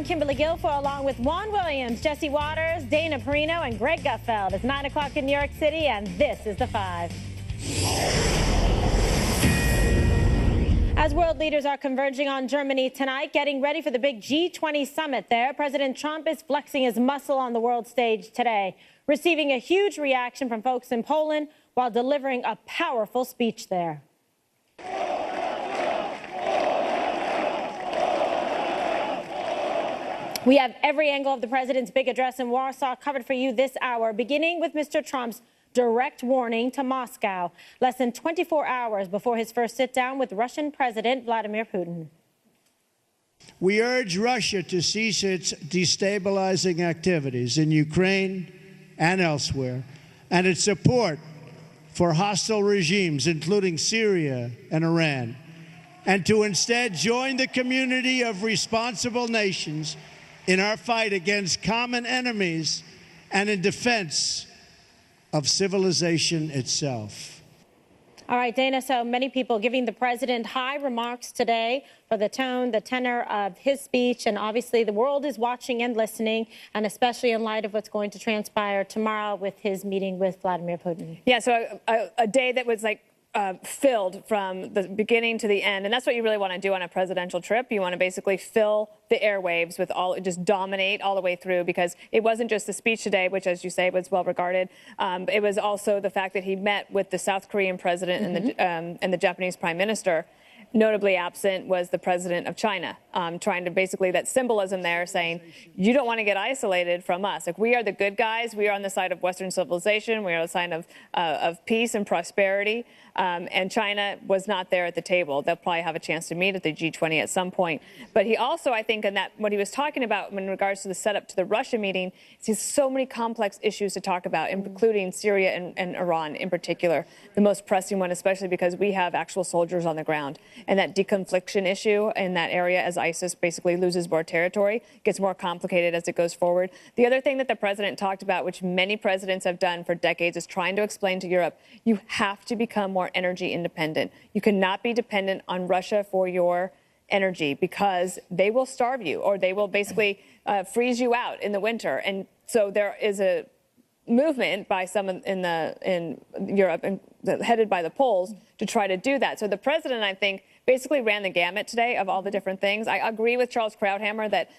I'm Kimberly Guilfoyle, along with Juan Williams, Jesse Waters, Dana Perino, and Greg Gutfeld. It's 9 o'clock in New York City, and this is The Five. As world leaders are converging on Germany tonight, getting ready for the big G20 summit there, President Trump is flexing his muscle on the world stage today, receiving a huge reaction from folks in Poland while delivering a powerful speech there. We have every angle of the president's big address in Warsaw covered for you this hour, beginning with Mr. Trump's direct warning to Moscow, less than 24 hours before his first sit-down with Russian President Vladimir Putin. We urge Russia to cease its destabilizing activities in Ukraine and elsewhere, and its support for hostile regimes, including Syria and Iran, and to instead join the community of responsible nations in our fight against common enemies and in defense of civilization itself. All right, Dana, so many people giving the president high remarks today for the tone, the tenor of his speech, and obviously the world is watching and listening, and especially in light of what's going to transpire tomorrow with his meeting with Vladimir Putin. Yeah, so a day that was like filled from the beginning to the end. And that's what you really want to do on a presidential trip. You want to basically fill the airwaves with just dominate all the way through, because it wasn't just the speech today, which, as you say, was well regarded. It was also the fact that he met with the South Korean president and the Japanese prime minister. Notably absent was the president of China, trying to basically, that symbolism there, saying, you don't want to get isolated from us. Like, we are the good guys. We are on the side of Western civilization. We are on the side of peace and prosperity. And China was not there at the table. They'll probably have a chance to meet at the G20 at some point. But he also, I think, in that what he was talking about in regards to the setup to the Russia meeting, is he has so many complex issues to talk about, including Syria and Iran in particular. The most pressing one, especially because we have actual soldiers on the ground. And that deconfliction issue in that area, as ISIS basically loses more territory, gets more complicated as it goes forward. The other thing that the president talked about, which many presidents have done for decades, is trying to explain to Europe, you have to become more energy independent. You cannot be dependent on Russia for your energy, because they will starve you, or they will basically freeze you out in the winter. And so there is a movement by some in Europe, and headed by the Poles, to try to do that. So the president, I think, basically ran the gamut today of all the different things. I agree with Charles Krauthammer that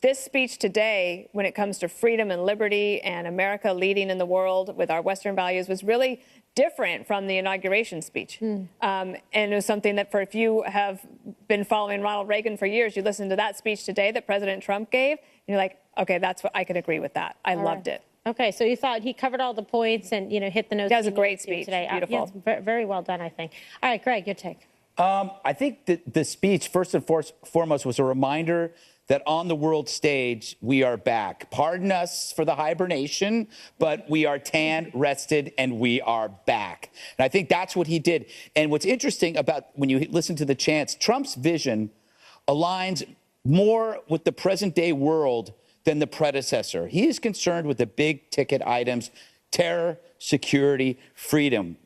this speech today, when it comes to freedom and liberty and America leading in the world with our Western values, was really different from the inauguration speech. And it was something that, if you have been following Ronald Reagan for years, you listen to that speech today that President Trump gave, and you're like, okay, that's what I can agree with that. I loved it. Okay, so you thought he covered all the points and, hit the notes. That was a great speech. Today. Beautiful. Yes, very well done, I think. All right, Greg, your take. I think that the speech, first and foremost, was a reminder that on the world stage, we are back. Pardon us for the hibernation, but we are tanned, rested, and we are back. And I think that's what he did. And what's interesting about when you listen to the chants, Trump's vision aligns more with the present day world than the predecessor. He is concerned with the big ticket items: terror, security, freedom.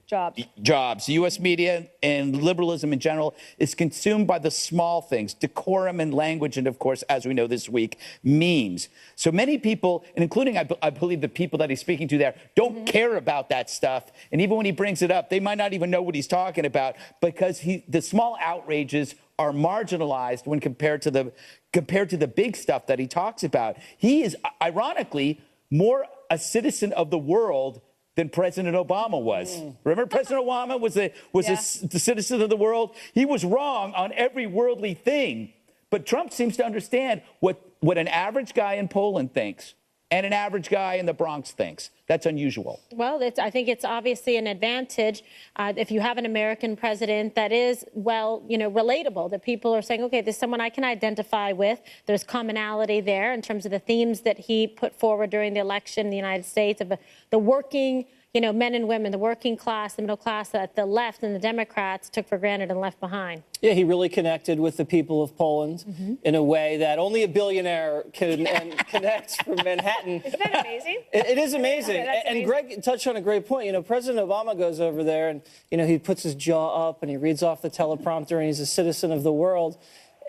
Jobs. U.S. media and liberalism in general is consumed by the small things, decorum and language, and, of course, as we know this week, memes. So many people, and including, I believe, the people that he's speaking to there, don't care about that stuff. And even when he brings it up, they might not even know what he's talking about, because the small outrages are marginalized when compared to the big stuff that he talks about. He is, ironically, more a citizen of the world than President Obama was. Remember, President Obama was the citizen of the world. He was wrong on every worldly thing. But Trump seems to understand what an average guy in Poland thinks and an average guy in the Bronx thinks. That's unusual. Well, I think it's obviously an advantage if you have an American president that is, well, relatable, that people are saying, okay, there's someone I can identify with. There's commonality there in terms of the themes that he put forward during the election in the United States, of the working, men and women, the working class, the middle class that the left and the Democrats took for granted and left behind. Yeah, he really connected with the people of Poland in a way that only a billionaire can connect from Manhattan. Isn't that amazing? It is amazing. Yeah, and Greg touched on a great point. President Obama goes over there and, he puts his jaw up and he reads off the teleprompter and he's a citizen of the world.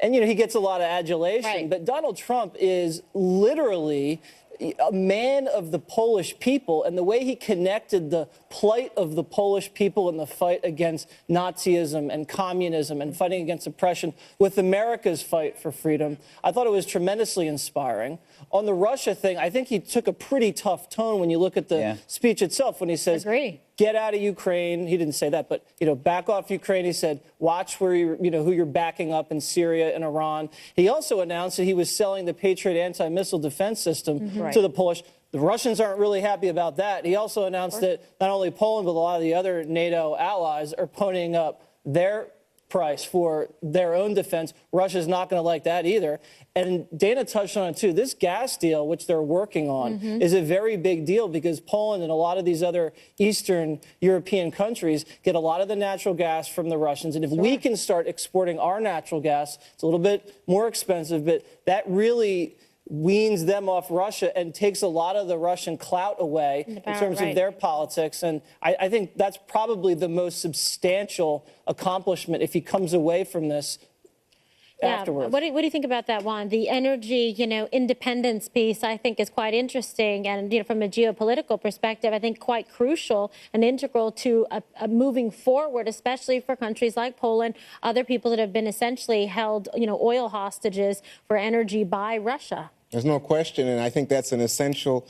And, he gets a lot of adulation. Right. But Donald Trump is literally a man of the Polish people, and the way he connected the plight of the Polish people in the fight against Nazism and communism and fighting against oppression with America's fight for freedom, I thought it was tremendously inspiring. On the Russia thing, I think he took a pretty tough tone when you look at the speech itself, when he says, get out of Ukraine. He didn't say that, but, back off Ukraine. He said, watch where who you're backing up in Syria and Iran. He also announced that he was selling the Patriot anti-missile defense system to the Polish. The Russians aren't really happy about that. He also announced that not only Poland, but a lot of the other NATO allies are ponying up their price for their own defense. Russia's not going to like that either. And Dana touched on it too. This gas deal, which they're working on, is a very big deal because Poland and a lot of these other Eastern European countries get a lot of the natural gas from the Russians. And if we can start exporting our natural gas, it's a little bit more expensive, but that really weans them off Russia and takes a lot of the Russian clout away in terms of their politics. And I think that's probably the most substantial accomplishment if he comes away from this afterwards. What do you think about that, Juan? The energy, independence piece, I think, is quite interesting. And, from a geopolitical perspective, I think quite crucial and integral to a moving forward, especially for countries like Poland, other people that have been essentially held, oil hostages for energy by Russia. There's no question, and I think that's an essential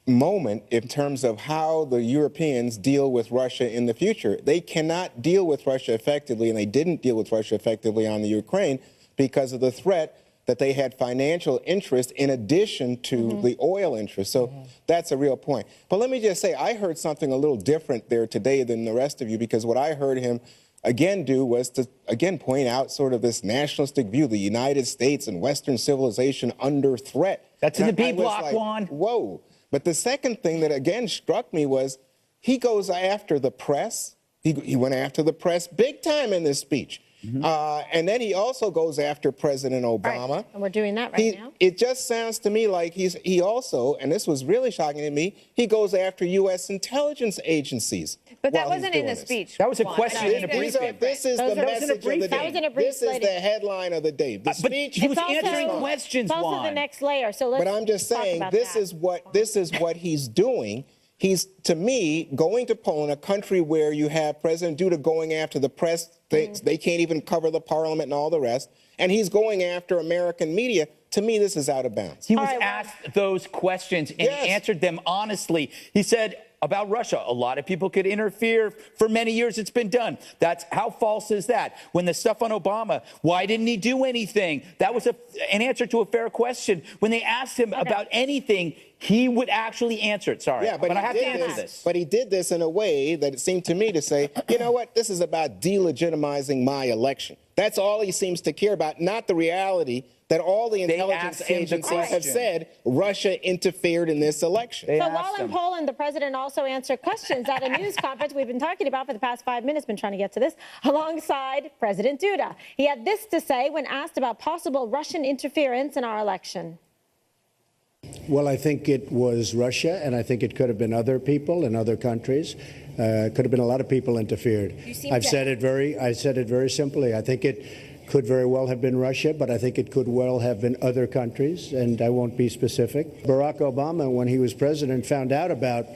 moment in terms of how the Europeans deal with Russia in the future. They cannot deal with Russia effectively, and they didn't deal with Russia effectively on the Ukraine because of the threat that they had financial interest in addition to the oil interest. So that's a real point. But let me just say, I heard something a little different there today than the rest of you, because what I heard him again do was to again point out sort of this nationalistic view, the United States and Western civilization under threat. That's in the B block, Juan. Whoa. But the second thing that again struck me was he goes after the press. He went after the press big time in this speech. And then he also goes after President Obama. Right. And we're doing that now. It just sounds to me like he also, and this was really shocking to me, he goes after U.S. intelligence agencies. But that wasn't in the speech. That was a question in a briefing. This is the message of the That was in a day. brief This is the headline of the day. The speech. He was answering questions, It's also Juan. the next layer. So let's But I'm just talk saying, about this that. is what he's doing. He's, to me, going to Poland, a country where you have President Duda going after the press. They can't even cover the parliament and all the rest. And he's going after American media. To me, this is out of bounds. He was asked those questions and he answered them honestly. He said about Russia, a lot of people could interfere. For many years, it's been done. That's how false is that? When the stuff on Obama, why didn't he do anything? That was an answer to a fair question. When they asked him about anything, he would actually answer it. Sorry, Yeah, but I have to answer this. But he did this in a way that it seemed to me to say, you know what, this is about delegitimizing my election. That's all he seems to care about, not the reality that all the intelligence agencies have said Russia interfered in this election. So while in Poland, the president also answered questions at a news conference we've been talking about for the past 5 minutes, been trying to get to this, alongside President Duda. He had this to say when asked about possible Russian interference in our election. Well, I think it was Russia, and I think it could have been other people in other countries. Could have been a lot of people interfered. I said it very simply. I think it could very well have been Russia, but I think it could well have been other countries, and I won't be specific. Barack Obama, when he was president, found out about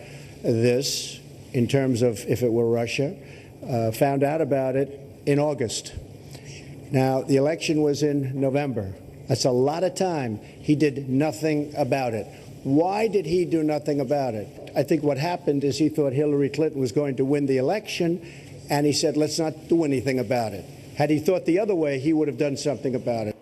this in terms of if it were Russia, found out about it in August. Now, the election was in November. That's a lot of time. He did nothing about it. Why did he do nothing about it? I think what happened is he thought Hillary Clinton was going to win the election, and he said, let's not do anything about it. Had he thought the other way, he would have done something about it.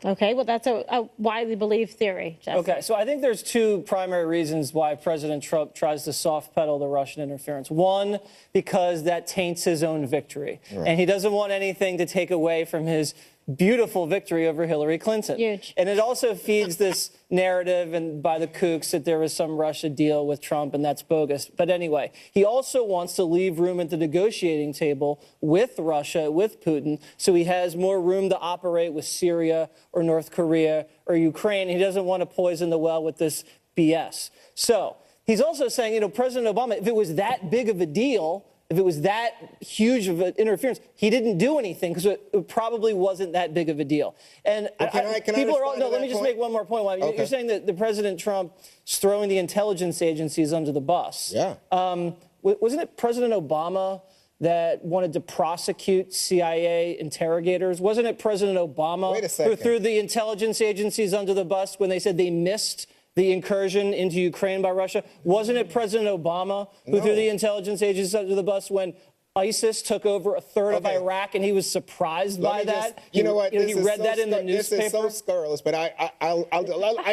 Okay, well, that's a widely believed theory, Jeff. Okay, so I think there's two primary reasons why President Trump tries to soft pedal the Russian interference. One, because that taints his own victory. Right. And he doesn't want anything to take away from his beautiful victory over Hillary Clinton. Huge. And it also feeds this narrative and by the kooks that there was some Russia deal with Trump, and that's bogus. But anyway, he also wants to leave room at the negotiating table with Russia, with Putin, so he has more room to operate with Syria or North Korea or Ukraine. He doesn't want to poison the well with this BS. So he's also saying, President Obama, if it was that big of a deal, if it was that huge of an interference, he didn't do anything because it probably wasn't that big of a deal. And Well, can I people are all, respond no. to Let me that just point? make one more point. Okay. You're saying that the President Trump is throwing the intelligence agencies under the bus. Yeah. Wasn't it President Obama that wanted to prosecute CIA interrogators? Wasn't it President Obama Wait a who second. threw the intelligence agencies under the bus when they said they missed the incursion into Ukraine by Russia? Wasn't it President Obama who threw the intelligence agencies under the bus when ISIS took over a third of Okay. Iraq and he was surprised by Let me that? just- you know what? He This is read so that in the This is so newspaper. scurrilous, but I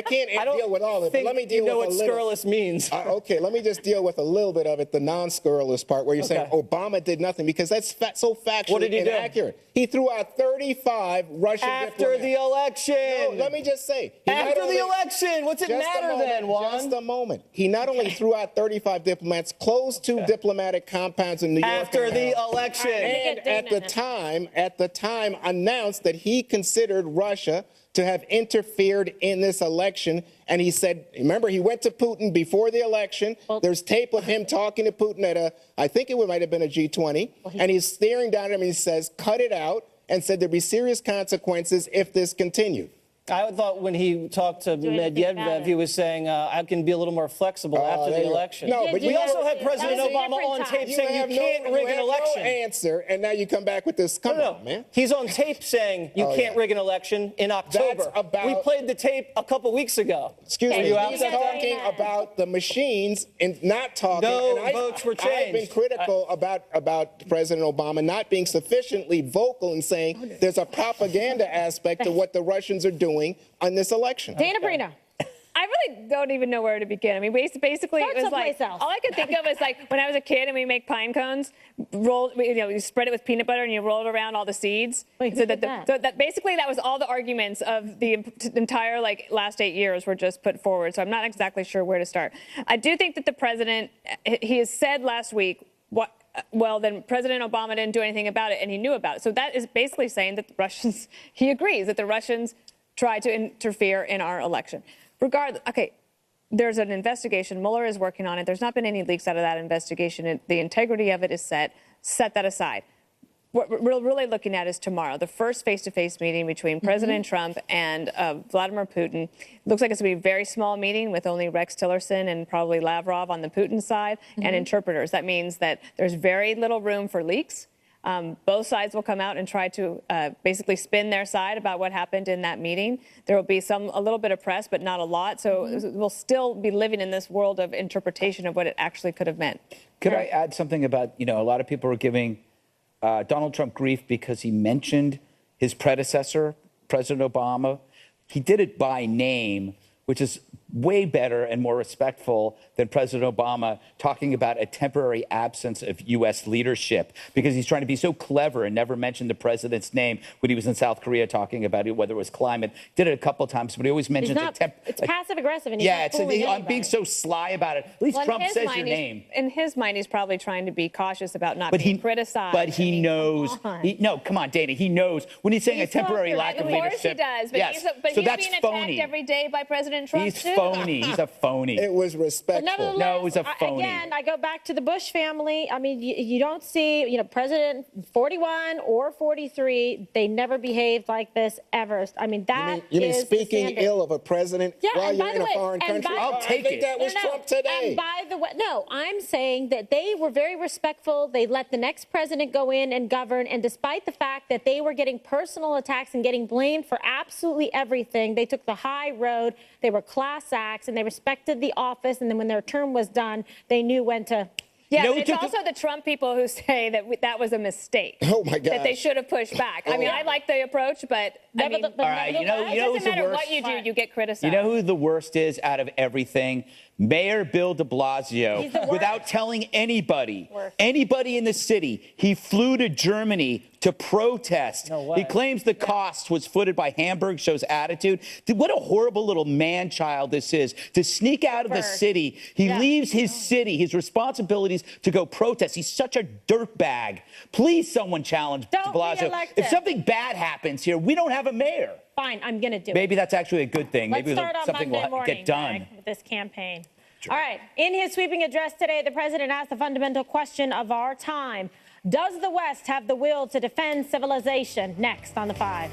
can't deal with all of it. But think let me deal you know with what a little. scurrilous means. Okay, let me just deal with a little bit of it, the non-scurrilous part, where you're saying Obama did nothing, because that's so factually What did he do? inaccurate. He threw out 35 Russian After diplomats. the election. No, let me just say. he not After only- the election. What's it Just a matter moment, then, Juan? Just a moment. He not only threw out 35 diplomats, closed 2 diplomatic compounds in New York. After and the Paris. election. And at the time, announced that he considered Russia to have interfered in this election. And he said, remember, he went to Putin before the election. There's tape of him talking to Putin at I think it might have been a G20. And he's staring down at him and he says, cut it out, and said there'd be serious consequences if this continued. I thought when he talked to anything about Medvedev, it. he was saying, I can be a little more flexible after there the you go. election. No, but we you also know- had President That was a Obama different on time. tape saying you have can't rig an no election. answer, and now you come back with this. Come No, on, man. he's on tape saying you can't rig an election in October. about- We played the tape a couple weeks ago. Excuse Okay, me. you He's upset about talking that? about the machines and not talking. No and votes were I've been changed. critical about President Obama not being sufficiently vocal and saying there's a propaganda aspect to what the Russians are doing on this election. Dana Brino. I really don't even know where to begin. I mean, basically, Start it was like someplace else. all I could think of is like when I was a kid and we make pine cones, you spread it with peanut butter and you roll it around all the seeds. Wait, so who that, did that? so that basically that was all the arguments of the entire last 8 years were just put forward. So I'm not exactly sure where to start. I do think that the president, he has said last week, well, then President Obama didn't do anything about it, and he knew about it. So that is basically saying that the Russians, he agrees that the Russians tried to interfere in our election. Regardless, okay, there's an investigation. Mueller is working on it. There's not been any leaks out of that investigation. The integrity of it is set. Set that aside. What we're really looking at is tomorrow, the first face-to-face meeting between President Trump and Vladimir Putin. Looks like it's going to be a very small meeting with only Rex Tillerson and probably Lavrov on the Putin side and interpreters. That means that there's very little room for leaks. Both sides will come out and try to basically spin their side about what happened in that meeting. There will be a little bit of press, but not a lot. So we'll still be living in this world of interpretation of what it actually could have meant. Could I add something about, a lot of people are giving Donald Trump grief because he mentioned his predecessor, President Obama. He did it by name, which is way better and more respectful than President Obama talking about a temporary absence of U.S. leadership, because he's trying to be so clever and never mentioned the president's name when he was in South Korea talking about it, whether it was climate. Did it a couple times, but he always mentions It's passive aggressive, and he's yeah, not it's fooling I'm anybody. being so sly about it. At least Well, in Trump his says mind, your name. In his mind, he's probably trying to be cautious about not being criticized. But he knows. No, come on, Dana. He knows when he's saying a temporary lack of Of course leadership. he does. But yes. but so he's that's being phony. attacked every day by President Trump, He's too. phony. He's a phony. It was But respectful. nevertheless, No, it was a phony. Again, I go back to the Bush family. I mean, you don't see, President 41 or 43, they never behaved like this ever. I mean, that You mean is the speaking standard. ill of a president Yeah, while and you're by in the a way- foreign and country? by- I'll take I think it. that was Trump today. And by the way, no, I'm saying that they were very respectful. They let the next president go in and govern. And despite the fact that they were getting personal attacks and getting blamed for absolutely everything, they took the high road. They were class acts, and they respected the office. And then when their term was done, they knew when to. Yeah, You know but who it's took also the Trump people who say that that was a mistake. Oh, my That they gosh. should have pushed back. I mean, I like the approach, but I mean, All right, you know it who's doesn't the matter worst? what you do, you get criticized. You know who the worst is out of everything? Mayor Bill de Blasio, He's the worst. without telling anybody, Worst. anybody in the city, he flew to Germany to protest. No way. He claims the cost was footed by Hamburg, shows attitude. Dude, what a horrible little man-child this is. To sneak out of the First. city, he leaves his city, his responsibilities to go protest. He's such a dirtbag. Please, someone challenge de Don't Blasio. re-elect If him. something bad happens here, we don't have a mayor. Fine, I'm going to do it. Maybe that's actually a good thing. Let's Maybe start on something Monday will morning, get done. Greg, with this campaign. All right. In his sweeping address today, the president asked the fundamental question of our time. Does the West have the will to defend civilization? Next on The Five.